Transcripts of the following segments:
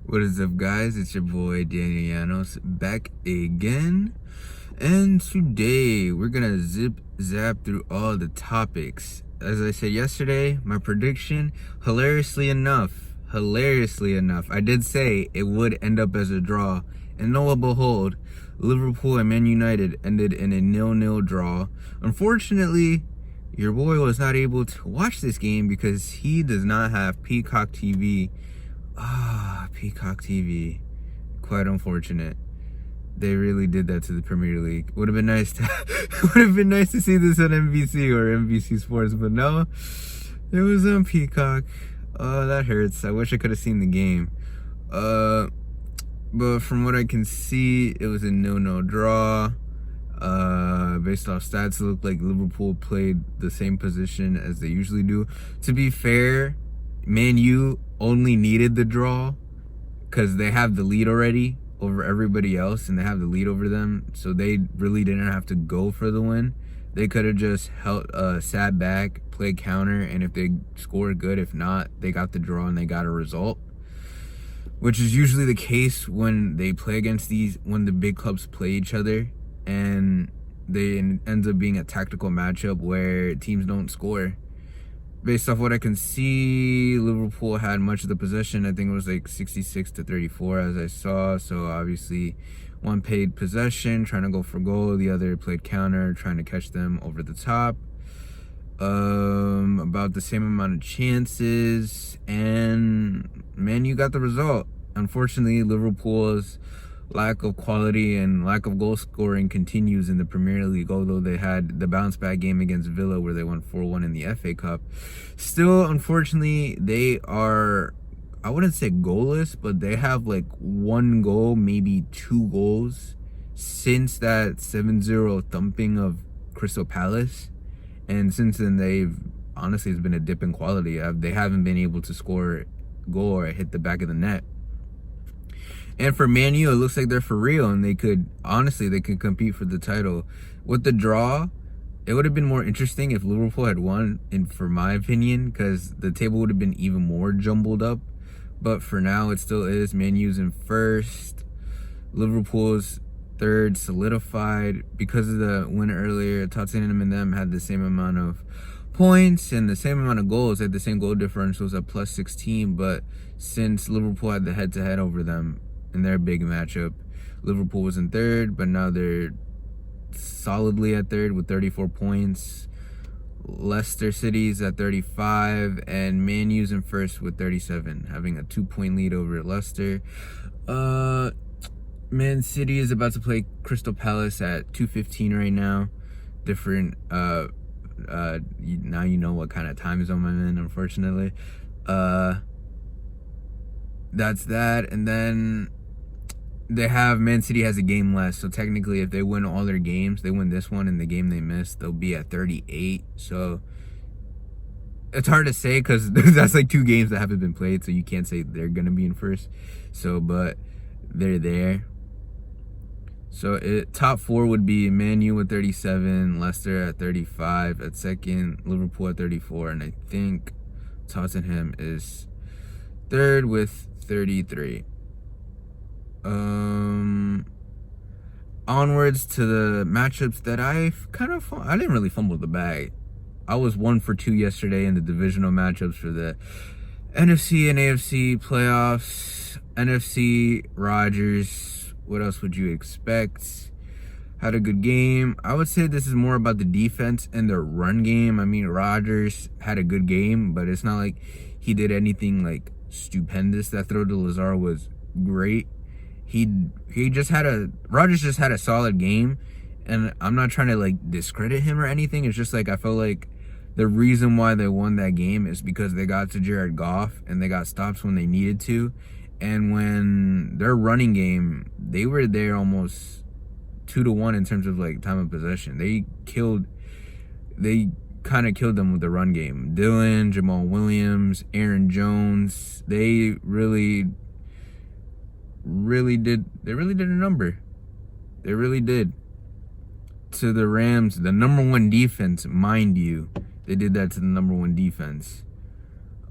What is up, guys? It's your boy Daniel Llanos back again, and today we're gonna zap through all the topics. As I said yesterday, my prediction, hilariously enough, I did say it would end up as a draw, and lo and behold, Liverpool and Man United ended in a 0-0 draw. Unfortunately, your boy was not able to watch this game because he does not have Peacock TV. Peacock TV. Quite unfortunate. They really did that to the Premier League. Would have been nice to see this on NBC or NBC Sports, but no, it was on Peacock. Oh, that hurts. I wish I could have seen the game. But from what I can see, it was a 0-0 draw. Based off stats, it looked like Liverpool played the same position as they usually do. To be fair, Man U only needed the draw because they have the lead already over everybody else, and they have the lead over them, so they really didn't have to go for the win. They could have just sat back, played counter, and if they scored, good. If not, they got the draw and they got a result, which is usually the case when they play against when the big clubs play each other, and they ends up being a tactical matchup where teams don't score. Based off what I can see, Liverpool had much of the possession. I think it was like 66-34 as I saw. So obviously one paid possession, trying to go for goal. The other played counter, trying to catch them over the top. About the same amount of chances. And Man U got the result. Unfortunately, Liverpool's lack of quality and lack of goal scoring continues in the Premier League, although they had the bounce back game against Villa where they won 4-1 in the FA Cup. Still, unfortunately, they are, I wouldn't say goalless, but they have like one goal, maybe two goals since that 7-0 thumping of Crystal Palace. And since then, it's been a dip in quality. They haven't been able to score a goal or hit the back of the net. And for Man U, it looks like they're for real, and they could compete for the title. With the draw, it would have been more interesting if Liverpool had won, for my opinion, because the table would have been even more jumbled up. But for now, it still is. Man U's in first. Liverpool's third, solidified. Because of the win earlier, Tottenham and them had the same amount of points and the same amount of goals. They had the same goal differentials at plus 16, but since Liverpool had the head-to-head over them in their big matchup, Liverpool was in third, but now they're solidly at third with 34 points. Leicester City's at 35, and Man U's in first with 37, having a 2-point lead over Leicester. Man City is about to play Crystal Palace at 2:15 right now. Different, now you know what kind of time zone I'm in, unfortunately. That's that, and then Man City has a game less, so technically if they win all their games, they win this one and the game they missed, they'll be at 38. So it's hard to say because that's like 2 games that haven't been played, so you can't say they're gonna be in first. So, but they're there. So top 4 would be Man U with 37, Leicester at 35 at second, Liverpool at 34, and I think Tottenham is third with 33. Onwards to the matchups that I didn't really fumble the bag. I was 1 for 2 yesterday in the divisional matchups for the NFC and AFC playoffs. NFC, Rodgers, what else would you expect? Had a good game. I would say this is more about the defense and the run game. I mean, Rodgers had a good game, but it's not like he did anything like stupendous. That throw to Lazar was great. Rodgers just had a solid game, and I'm not trying to like discredit him or anything. It's just like I feel like the reason why they won that game is because they got to Jared Goff and they got stops when they needed to, and when their running game, they were there almost 2-1 in terms of like time of possession. They kind of killed them with the run game. Dylan, Jamal Williams, Aaron Jones, they really did a number. They really did. To the Rams, the number 1 defense, mind you, they did that to the number 1 defense.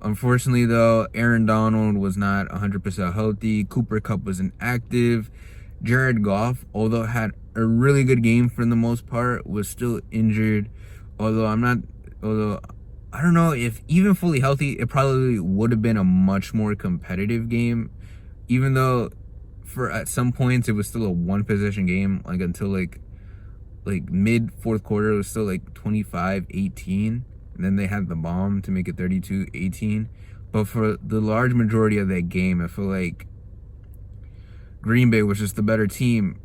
Unfortunately, though, Aaron Donald was not 100% healthy. Cooper Kupp was inactive. Jared Goff, although had a really good game for the most part, was still injured. Although I don't know if even fully healthy, it probably would have been a much more competitive game. Even though at some points it was still a one possession game, like until like mid fourth quarter, it was still like 25-18. And then they had the bomb to make it 32-18. But for the large majority of that game, I feel like Green Bay was just the better team.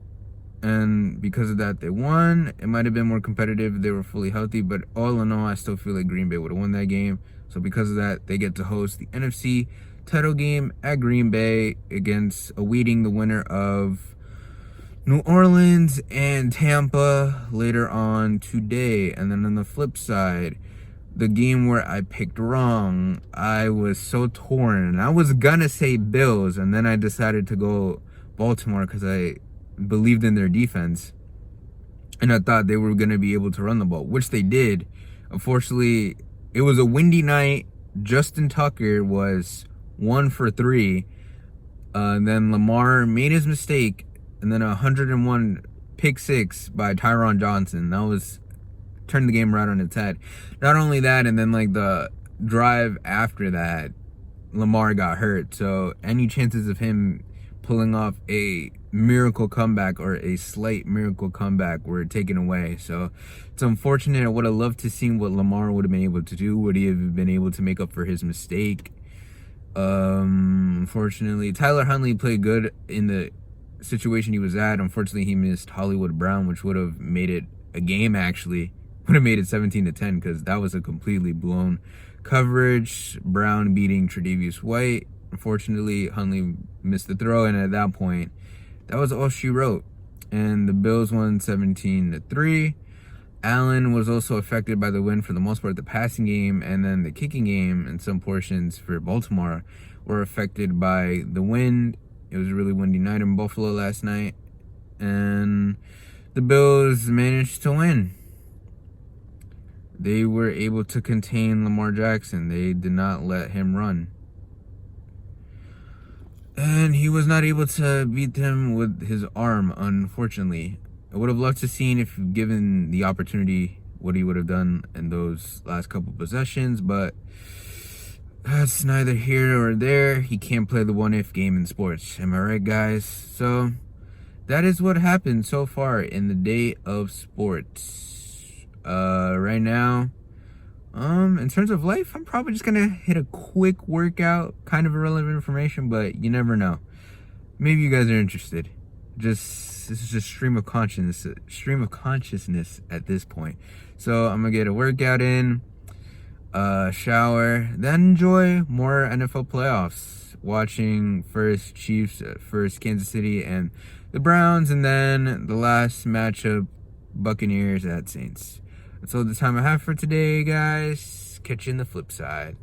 And because of that, they won. It might have been more competitive if they were fully healthy. But all in all, I still feel like Green Bay would have won that game. So because of that, they get to host the NFC title game at Green Bay awaiting the winner of New Orleans and Tampa later on today. And then on the flip side, the game where I picked wrong, I was so torn. And I was gonna say Bills, and then I decided to go Baltimore because I believed in their defense. And I thought they were gonna be able to run the ball, which they did. Unfortunately, it was a windy night. Justin Tucker was 1 for 3. And then Lamar made his mistake, and then 101 pick six by Tyron Johnson. That was turned the game right on its head. Not only that, and then like the drive after that, Lamar got hurt. So any chances of him pulling off a miracle comeback or a slight miracle comeback were taken away. So it's unfortunate. I would have loved to see what Lamar would have been able to do. Would he have been able to make up for his mistake? Unfortunately, Tyler Huntley played good in the situation he was at. Unfortunately, he missed Hollywood Brown, which would have made it a game, actually. Would have made it 17-10 because that was a completely blown coverage. Brown beating Tre'Davious White. Unfortunately, Huntley missed the throw, and at that point, that was all she wrote. And the Bills won 17-3. Allen was also affected by the win for the most part. The passing game and then the kicking game and some portions for Baltimore were affected by the wind. It was a really windy night in Buffalo last night, and the Bills managed to win. They were able to contain Lamar Jackson. They did not let him run. And he was not able to beat them with his arm, unfortunately. I would have loved to seen, if given the opportunity, what he would have done in those last couple possessions, but that's neither here nor there. He can't play the what-if game in sports. Am I right, guys? So that is what happened so far in the day of sports. Right now, in terms of life, I'm probably just gonna hit a quick workout, kind of irrelevant information, but you never know. Maybe you guys are interested. This is just stream of consciousness at this point. So I'm gonna get a workout in, shower, then enjoy more NFL playoffs. Watching first Chiefs, first Kansas City and the Browns, and then the last matchup, Buccaneers at Saints. That's all the time I have for today, guys. Catch you in the flip side.